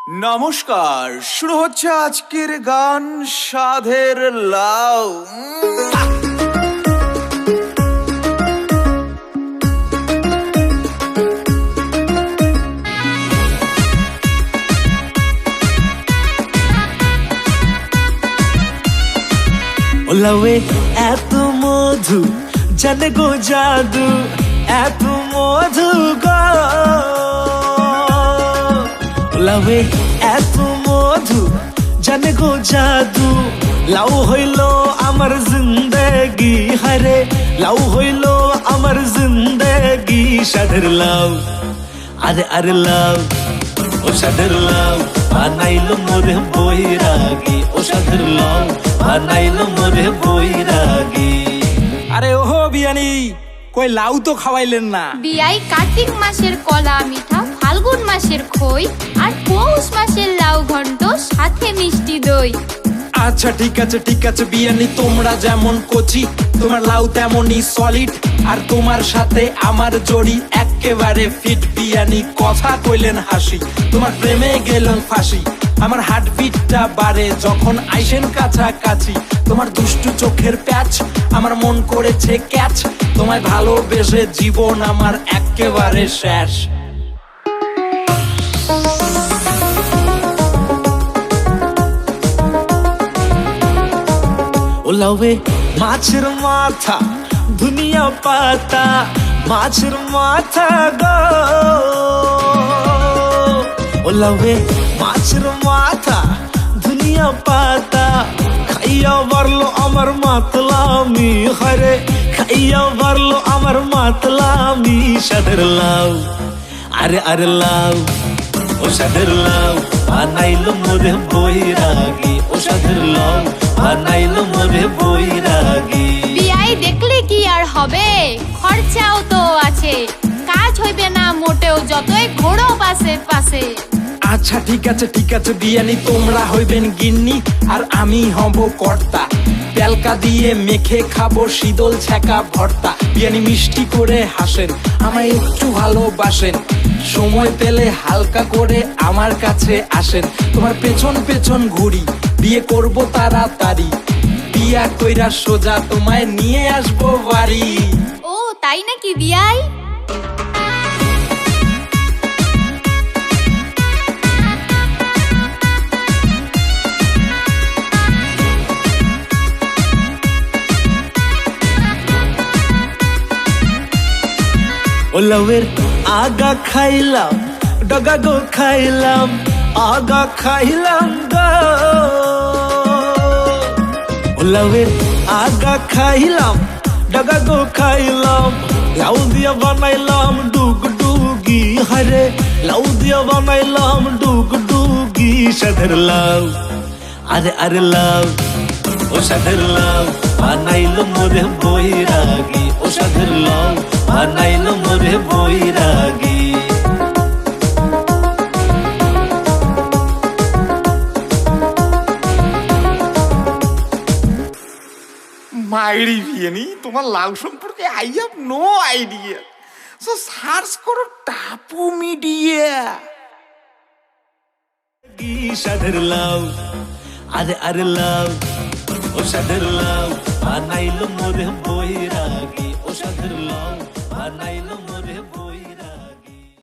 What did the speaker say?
নমস্কার, শুরু হচ্ছে আজকের গান সাধের লাউ। ওলাওয়ে এত মধু জানে গো জাদু, এত মধু গো। ওলাওয়ে এত মধু জানে গো জাদু, লাউ হইল আমার জিন্দেগি, হারে লাউ হইল আমার জিন্দেগি। সাধের লাউ, আরে আরে লাউ, ও সাধের লাউ বানাইল মোরে বৈরাগী, ও সাধের লাউ বানাইল মোরে বৈরাগী। আরে ওহো বিয়ানি, কই লাউ তো খাওয়াইলেন না। বিয়াই কার্তিক মাসের কলা মিঠা, ফাল্গুন মাসের খই, আর পৌষ মাসের লাউ ঘন্ট, সাথে মিষ্টি দই। আচ্ছা ঠিক আছে বিয়ানি, তোমরা যেমন কচি তোমার লাউ তেমনই সলিড, আর তোমার সাথে আমার জড়ি একেবারে ফিট। বিয়ানি কথা কইলেন হাসি, তোমার প্রেমে গেলাম ফাঁসি। আমার হার্টবিটটা বাড়ে যখন আইসেন কাছাকাছি, তোমার দুষ্টু চোখের প্যাচ আমার মন করেছে ক্যাচ। তোমায় ভালোবেসে জীবন আমার একেবারে শেষ। ওলাওয়ে মাছের মাথা দুনিয়া পাতা, মাছের মাথা গো। ওলাওয়ে মাছের মাথা দুনিয়া পাতা, খাইয়া বাড়লো আমার মাতলামি, হরে খাইয়া বাড়লো আমার মাতলামি। সাধের লাউ, আরে আরে লাউ, ও সাধের লাউ বানাইল মোরে বৈরাগী, ও সাধের লাউ বানাইল মোরে বৈরাগী। বিয়াই দেখলে কি আর হবে, খরচাও তো আছে, কাজ হইবে না মোটেও যতই ঘোড়ো পাশে পাশে। আচ্ছা ঠিক আছে বিয়ানি, তোমরা হইবেন গিন্নি আর আমি হব কর্তা। পেলকা দিয়ে মেখে খাবো শীতল ছ্যাঁকা ভর্তা। বিয়ানি মিষ্টি করে হাসেন, আমায় একটু ভালোবাসেন, সময় পেলে হালকা করে আমার কাছে আসেন। তোমার পেছন পেছন ঘুরি, বিয়ে করব তাড়াতাড়ি, বিয়া কইরা সোজা তোমায় নিয়ে আসবো বাড়ি। ও তাই নাকি বিয়াই? ওলাওয়ের আগা খাইলাম, ডগা গো খাইলাম, আগা খাইলাম গো। ওলাওয়ের আগা খাইলাম, ডগা গো খাইলাম, লাউ দিয়া বানাইলাম ডুগডুগি, হারে লাউ দিয়া বানাইলাম ডুগডুগি। সাধের লাউ, আরে আরে লাউ, ও সাধের লাউ বানাইল মোরে বৈরাগী, ও সাধের লাউ বানাইল মোরে বৈরাগী। মাইরি বিয়ানি, তোমার লাউ সম্পর্কে I have no idea, so search করো টাপু মিডিয়া। সাধের লাউ, আরে আরে লাউ, ও সাধের লাউ বানাইল মোরে বৈরাগী, ও সাধের লাউ বানাইল মোরে